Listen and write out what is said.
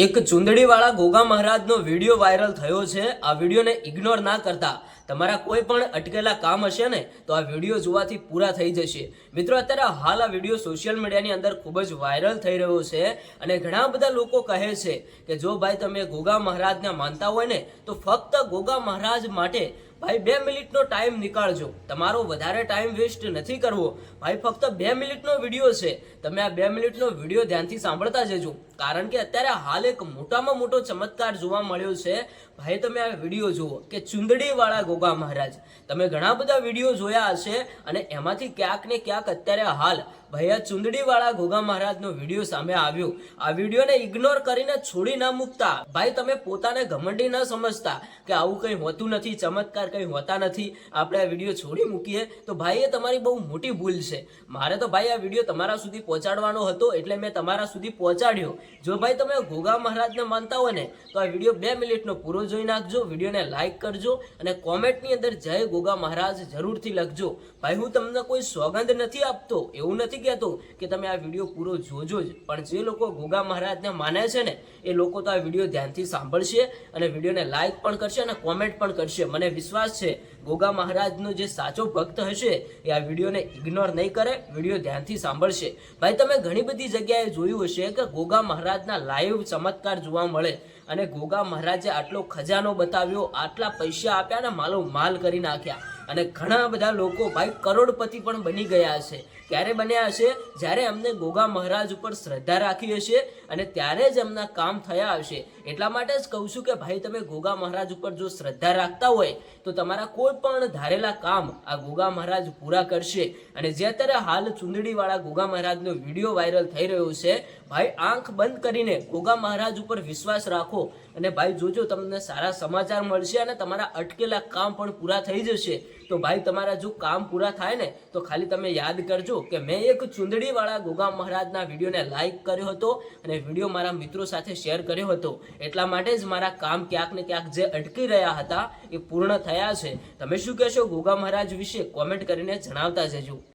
એક ચુંદડીવાળા ગોગા મહારાજનો video viral થયો છે। આ વિડીયોને ઇગ્નોર ના કરતા તમારા કોઈ પણ અટકેલા કામ હશે ને તો આ વિડીયો જોવાથી પૂરા થઈ જશે। મિત્રો, અત્યારે હાલ આ વિડીયો સોશિયલ મીડિયાની અંદર ખૂબ જ વાયરલ થઈ રહ્યો છે અને ઘણા બધા લોકો કહે છે કે જો ભાઈ તમે ગોગા મહારાજને માનતા હોય ને તો ફક્ત ગોગા મહારાજ માટે ભાઈ 2 મિનિટનો ટાઈમ નીકાળજો, તમારો વધારે ટાઈમ વેસ્ટ નથી કરવો। ભાઈ ફક્ત 2 મિનિટનો વિડીયો છે, તમે આ 2 મિનિટનો વિડીયો ધ્યાનથી સાંભળતા જજો, કારણ કે અત્યારે હાલ એક મોટામાં મોટો ચમત્કાર જોવા મળ્યો છે। ભાઈ તમે આ વિડીયો જુઓ કે ચુંદડીવાળા ગોગા મહારાજ, તમે ઘણા બધા વિડીયો જોયા હશે અને એમાંથી ક્યાંક ને ક્યાંક અત્યારે હાલ ભાઈ આ ચુંદડીવાળા ગોગા મહારાજનો વિડીયો સામે આવ્યો। આ વિડીયોને ઇગ્નોર કરીને છોડી ના મૂકતા, ભાઈ તમે પોતાને ઘમંડી ન સમજતા કે આવું કંઈ હોતું નથી, ચમત્કાર કંઈ હોતા નથી, આપણે આ વિડીયો છોડી મૂકીએ તો ભાઈ એ તમારી બહુ મોટી ભૂલ છે। મારે તો ભાઈ આ વિડીયો તમારા સુધી પહોંચાડવાનો હતો એટલે મેં તમારા સુધી પહોંચાડ્યો। જો ભાઈ તમે ગોગા મહારાજને માનતા હોય ને તો આ વિડીયો 2 મિનિટનો પૂરો જોઈ નાખજો, વિડીયોને લાઈક કરજો અને કોમેન્ટની અંદર જય ગોગા મહારાજ જરૂરથી લખજો। ભાઈ હું તમને કોઈ સોગંદ નથી આપતો, એવું નથી કહેતો કે તમે આ વિડીયો પૂરો જોજો જ, પણ જે લોકો ગોગા મહારાજને માને છે ને એ લોકો તો આ વિડીયો ધ્યાનથી સાંભળશે અને વિડીયોને લાઈક પણ કરશે અને કોમેન્ટ પણ કરશે। મને વિશ્વાસ છે ગોગા મહારાજનો જે સાચો ભક્ત હશે એ આ વિડીયોને ઇગ્નોર નહીં કરે, વિડીયો ધ્યાનથી સાંભળશે। ભાઈ તમે ઘણી બધી જગ્યાએ જોયું હશે કે ગોગા મહારાજના લાઈવ ચમત્કાર જોવા મળે અને ગોગા મહારાજે આટલો ખજાનો બતાવ્યો, આટલા પૈસા આપ્યા ને માલો માલ કરી નાખ્યા અને ઘણા બધા લોકો ભાઈ કરોડપતિ પણ બની ગયા હશે। ક્યારે બન્યા હશે? જ્યારે એમને ગોગા મહારાજ ઉપર શ્રદ્ધા રાખી હશે અને ત્યારે જ એમના કામ થયા હશે। એટલા માટે જ કહું છું કે ભાઈ તમે ગોગા મહારાજ ઉપર જો શ્રદ્ધા રાખતા હોય તો તમારા કોઈ પણ ધારેલા કામ આ ગોગા મહારાજ પૂરા કરશે। અને જે અત્યારે હાલ ચુંદડીવાળા ગોગા મહારાજનો વિડીયો વાયરલ થઈ રહ્યો છે, ભાઈ આંખ બંધ કરીને ગોગા મહારાજ ઉપર વિશ્વાસ રાખો અને ભાઈ જોજો તમને સારા સમાચાર મળશે અને તમારા અટકેલા કામ પણ પૂરા થઈ જશે। તો ભાઈ તમારા જો કામ પૂરા થાય ને તો ખાલી તમે યાદ કરજો કે મેં એક ચુંદડીવાળા ગોગા મહારાજના વિડીયોને લાઈક કર્યો હતો અને વિડીયો મારા મિત્રો સાથે શેર કર્યો હતો, એટલા માટે જ મારા કામ ક્યાંક ને ક્યાંક જે અટકી રહ્યા હતા એ પૂર્ણ થયા છે। તમે શું કહેશો ગોગા મહારાજ વિશે? કોમેન્ટ કરીને જણાવતા જજો।